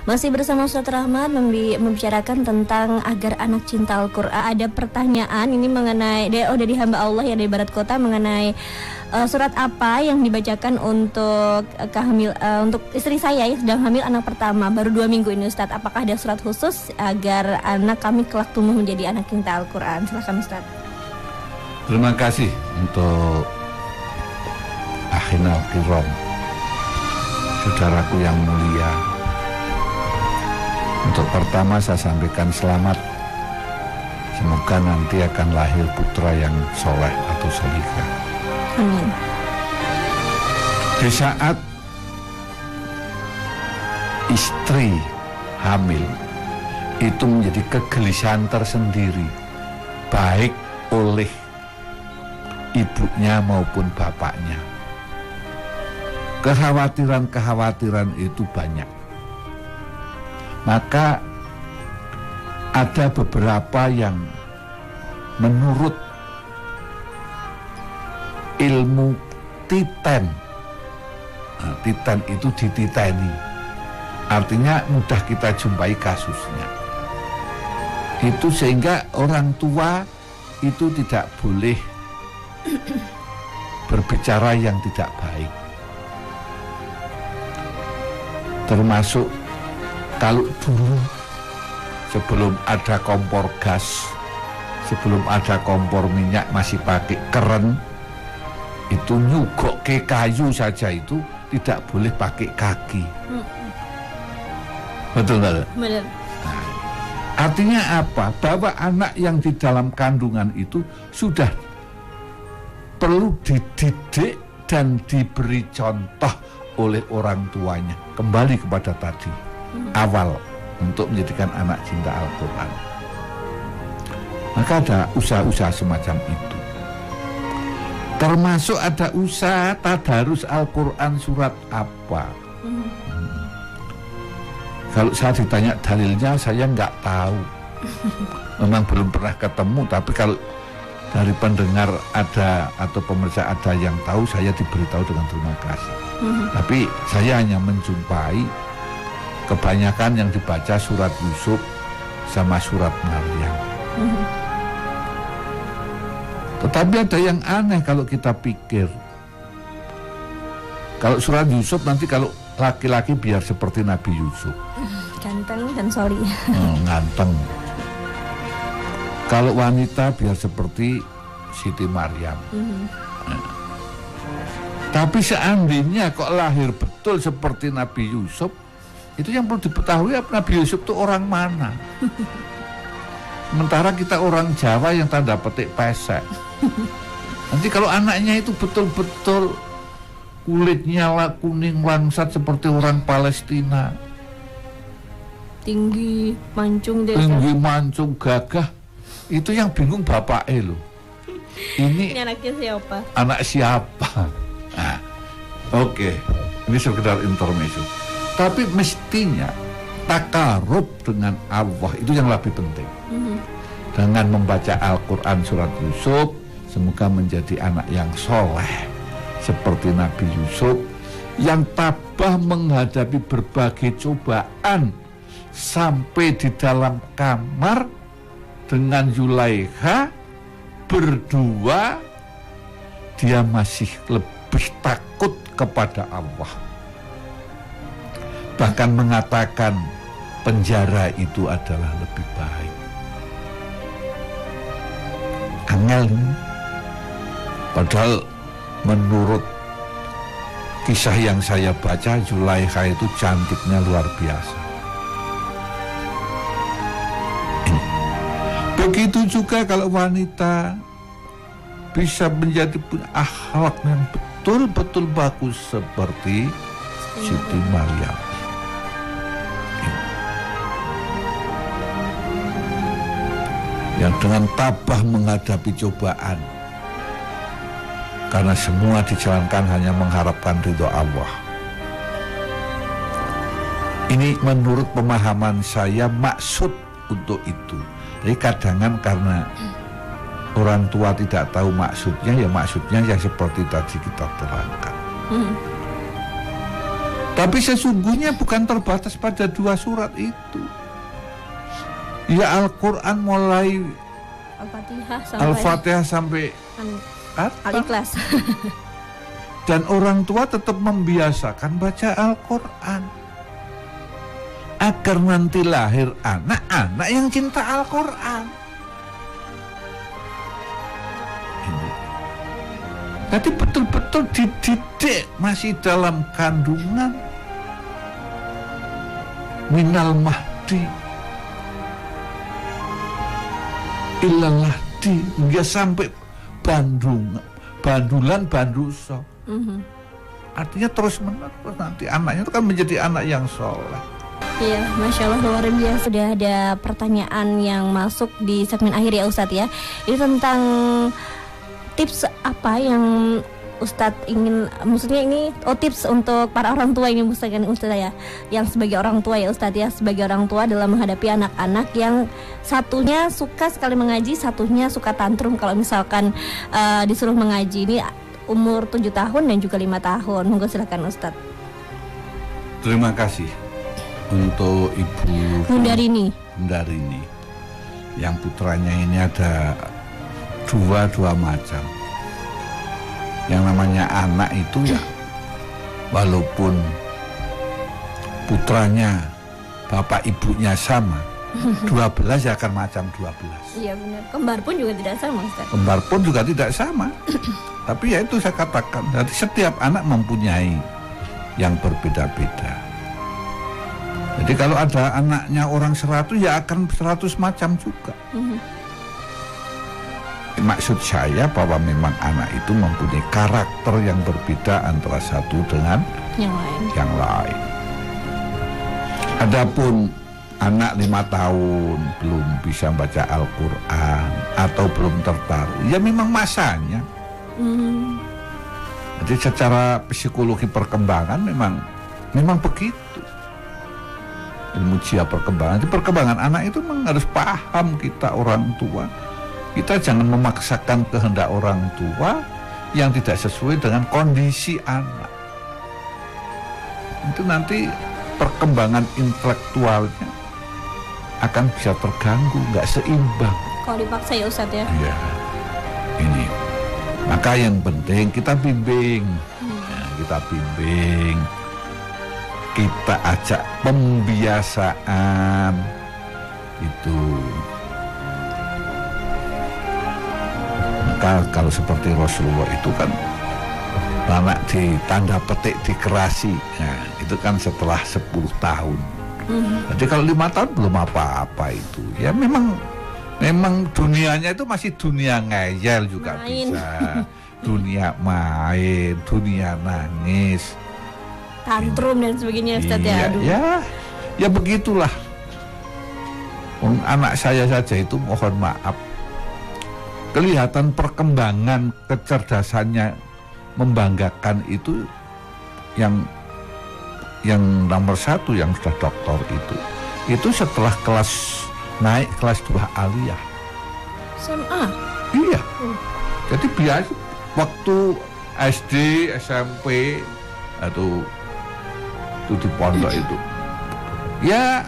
Masih bersama Ustaz Rahmat membicarakan tentang agar anak cinta Al-Quran. Ada pertanyaan ini mengenai dari hamba Allah yang dari Barat Kota mengenai surat apa yang dibacakan untuk untuk istri saya yang sedang hamil anak pertama baru 2 minggu ini Ustaz. Apakah ada surat khusus agar anak kami kelak tumbuh menjadi anak cinta Al-Quran? Silakan Ustaz. Terima kasih untuk Ahinal Kiram, saudaraku yang mulia. Untuk pertama saya sampaikan selamat. Semoga nanti akan lahir putra yang soleh atau solihah. Amin. Di saat istri hamil, itu menjadi kegelisahan tersendiri, baik oleh ibunya maupun bapaknya. Kekhawatiran itu banyak. Maka ada beberapa yang menurut ilmu titen, titen itu dititeni, artinya mudah kita jumpai kasusnya. Itu sehingga orang tua itu tidak boleh berbicara yang tidak baik. Termasuk kalau dulu sebelum ada kompor gas, sebelum ada kompor minyak masih pakai keren, itu nyugok ke kayu saja itu tidak boleh pakai kaki. Betul nggak? Benar. Nah, artinya apa? Bahwa anak yang di dalam kandungan itu sudah perlu dididik dan diberi contoh oleh orang tuanya. Kembali kepada tadi, awal untuk menjadikan anak cinta Al-Quran. Maka ada usaha-usaha semacam itu. Termasuk ada usaha tadarus Al-Quran surat apa. Kalau saya ditanya dalilnya, saya nggak tahu. Memang belum pernah ketemu, tapi kalau dari pendengar ada atau pemirsa ada yang tahu, saya diberitahu dengan terima kasih. Tapi saya hanya menjumpai kebanyakan yang dibaca surat Yusuf sama surat Maryam. Tetapi ada yang aneh kalau kita pikir. Kalau surat Yusuf nanti kalau laki-laki biar seperti Nabi Yusuf, Ganteng dan solih. Nganteng. Kalau wanita biar seperti Siti Maryam. Tapi seandainya kok lahir betul seperti Nabi Yusuf, itu yang perlu diketahui Nabi Yusuf itu orang mana. Sementara kita orang Jawa yang tanda petik pesek. Nanti kalau anaknya itu betul-betul kulitnya kuning langsat seperti orang Palestina, Tinggi, mancung desa. tinggi mancung gagah, itu yang bingung bapaknya loh. Ini anaknya siapa? anak siapa? Nah, oke. Ini sekedar intermezzo. Tapi mestinya takarub dengan Allah itu yang lebih penting. Dengan membaca Al-Quran surat Yusuf, semoga menjadi anak yang soleh seperti Nabi Yusuf, yang tabah menghadapi berbagai cobaan sampai di dalam kamar dengan Zulaikha berdua, dia masih lebih takut kepada Allah. Bahkan mengatakan penjara itu adalah lebih baik. Angel. Padahal menurut kisah yang saya baca, Zulaikha itu cantiknya luar biasa. Begitu juga kalau wanita bisa menjadi punya akhlak yang betul-betul bagus seperti Siti Maryam. Yang dengan tabah menghadapi cobaan, karena semua dijalankan hanya mengharapkan ridho Allah. Ini menurut pemahaman saya maksud untuk itu. Jadi kadang karena orang tua tidak tahu maksudnya, ya maksudnya yang seperti tadi kita terangkan. Tapi sesungguhnya bukan terbatas pada 2 surat itu. Ya Al-Quran mulai Al-Fatihah sampai Al-Ikhlas. Dan orang tua tetap membiasakan baca Al-Quran agar nanti lahir anak-anak yang cinta Al-Quran. Jadi betul-betul dididik masih dalam kandungan minal mahdi ilal lahdi, hingga sampai bandulan banduso. Artinya terus menerus nanti anaknya itu kan menjadi anak yang soleh. Iya, Masya Allah, luar biasa. Sudah ada pertanyaan yang masuk di segmen akhir ya Ustadz ya. Ini tentang tips apa yang Ustadz ingin, maksudnya ini tips untuk para orang tua ini Ustadz ya, yang sebagai orang tua ya Ustadz ya, sebagai orang tua dalam menghadapi anak-anak yang satunya suka sekali mengaji, satunya suka tantrum kalau misalkan disuruh mengaji. Ini umur 7 tahun dan juga 5 tahun. Monggo silakan Ustadz. Terima kasih untuk Ibu Bundarini yang putranya ini ada dua macam. Yang namanya anak itu ya, walaupun putranya bapak ibunya sama, 12 ya akan macam 12. Iya benar. Kembar pun juga tidak sama Ustaz. Kembar pun juga tidak sama. Tapi ya itu saya katakan, jadi setiap anak mempunyai yang berbeda-beda. Jadi kalau ada anaknya orang 100 ya akan 100 macam juga. Maksud saya bahwa memang anak itu mempunyai karakter yang berbeda antara satu dengan yang lain. Adapun anak 5 tahun belum bisa baca Al-Quran atau belum tertarik, ya memang masanya. Jadi secara psikologi perkembangan memang begitu. Ilmu jiwa perkembangan. Jadi perkembangan anak itu memang harus paham kita orang tua. Kita jangan memaksakan kehendak orang tua yang tidak sesuai dengan kondisi anak. Itu nanti perkembangan intelektualnya akan bisa terganggu, nggak seimbang. Kalau dipaksa ya Ustadz ya. Iya. Ini. Maka yang penting kita bimbing. Kita bimbing. Kita ajak pembiasaan. Itu. Kalau seperti Rasulullah itu kan anak di tanda petik dikerasi, nah, itu kan setelah 10 tahun. Jadi kalau 5 tahun belum apa-apa itu. Ya memang dunianya itu masih dunia ngeyel juga bisa. Dunia main, dunia nangis, tantrum dan sebagainya Ustaz ya. Ya begitulah. Anak saya saja itu mohon maaf, kelihatan perkembangan kecerdasannya membanggakan itu yang nomor 1 yang sudah doktor itu setelah naik kelas 2 aliyah. SMA? Iya. Jadi biasa waktu SD, SMP atau itu di pondok itu ya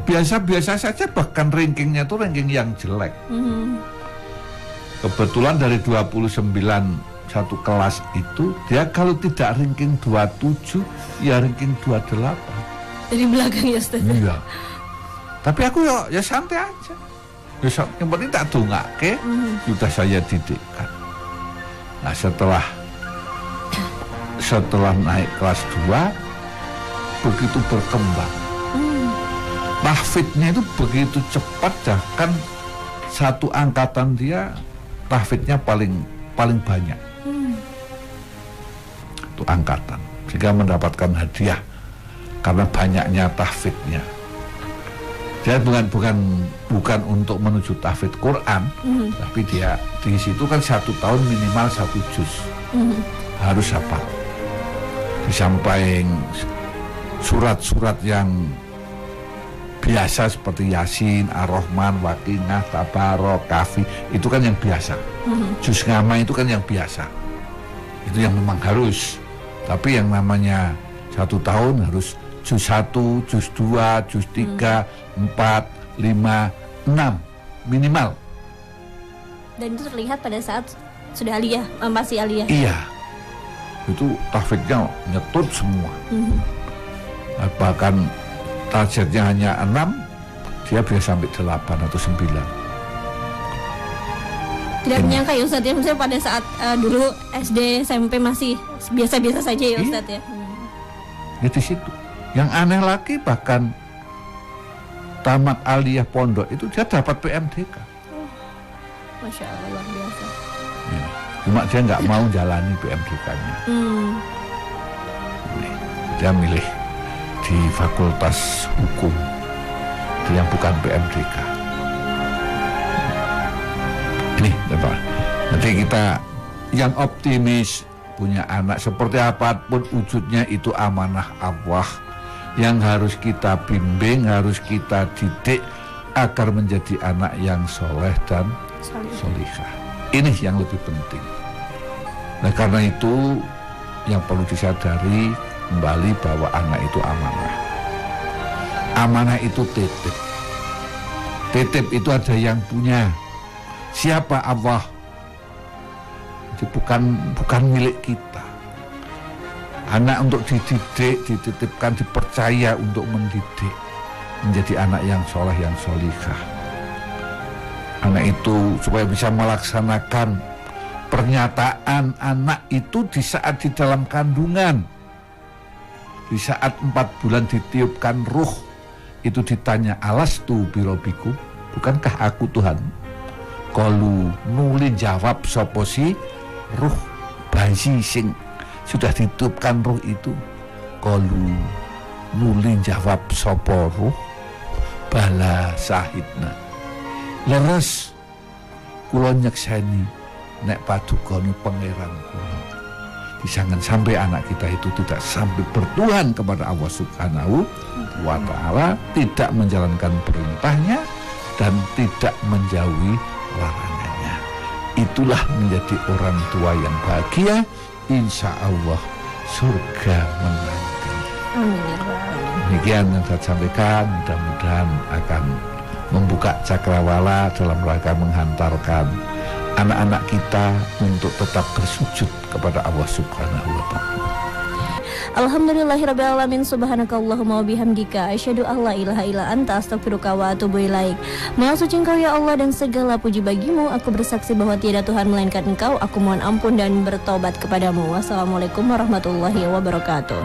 biasa-biasa saja, bahkan rankingnya itu ranking yang jelek. Kebetulan dari 29 satu kelas itu, dia kalau tidak ranking 27, ya ranking 28. Dari belakang ya Ustaz? Iya. Tapi aku ya santai aja. Yang penting tak dongake, sudah saya didikkan. Nah setelah naik kelas 2, begitu berkembang. Tahfidnya itu begitu cepat, bahkan satu angkatan dia tahfidnya paling banyak. Itu angkatan, sehingga mendapatkan hadiah karena banyaknya tahfidnya. Dia bukan untuk menuju tahfidz Quran, tapi dia di situ kan 1 tahun minimal 1 juz harus hafal. Disampaikan surat-surat yang biasa seperti Yasin, Ar-Rahman, Waqiah, Tabarok, Kafi, itu kan yang biasa. Juz ngama itu kan yang biasa. Itu yang memang harus. Tapi yang namanya 1 tahun harus juz 1, juz 2, juz 3, 4, 5, 6 minimal. Dan itu terlihat pada saat sudah aliyah, masih aliyah. Iya, itu tahfidznya nyetut semua. Bahkan targetnya hanya 6, dia bisa sampai 8 atau 9. Tidak menyangka ya Ustadz ya, misalnya pada saat dulu SD, SMP masih biasa-biasa saja ya Ustadz ya. Ya di situ. Yang aneh lagi bahkan tamat aliyah pondok itu dia dapat PMDK. Masya Allah, luar biasa. Ya. Cuma dia nggak mau jalani PMDK-nya. Dia milih di Fakultas Hukum yang bukan PMDK. Ini Bapak, nanti kita yang optimis punya anak seperti apapun wujudnya itu amanah Allah yang harus kita bimbing, harus kita didik agar menjadi anak yang soleh dan solihah. Ini yang lebih penting. Nah karena itu yang perlu disadari kembali bahwa anak itu amanah. Amanah itu titip. Titip itu ada yang punya. Siapa? Allah. Jadi bukan milik kita. Anak untuk dididik, dititipkan, dipercaya untuk mendidik menjadi anak yang soleh, yang solihah. Anak itu supaya bisa melaksanakan pernyataan anak itu di saat di dalam kandungan. Di saat 4 bulan ditiupkan ruh, itu ditanya, alastu birobiku, bukankah aku Tuhan? Kalu nuli jawab sopo si ruh bayi sing sudah ditiupkan ruh itu. Kalu nuli jawab sopo ruh bala sahidna. Leres kula nyekseni nek padukane pangeran kula. Jangan sampai anak kita itu tidak sampai bertuhan kepada Allah Subhanahu wa Ta'ala, tidak menjalankan perintahnya dan tidak menjauhi larangannya. Itulah menjadi orang tua yang bahagia, insya Allah surga menanti. Demikian yang saya sampaikan, mudah-mudahan akan membuka cakrawala dalam rangka menghantarkan anak-anak kita untuk tetap bersujud kepada Allah Subhanahu wa Ta'ala. Alhamdulillahirrabbilalamin, subhanakallahumma wa bihamdika asyhadu an la ilaha illa anta astaghfiruka wa atubu ilaik. Maha suci Engkau ya Allah dan segala puji bagimu. Aku bersaksi bahwa tiada Tuhan melainkan Engkau. Aku mohon ampun dan bertobat kepadamu. Wassalamualaikum warahmatullahi wabarakatuh.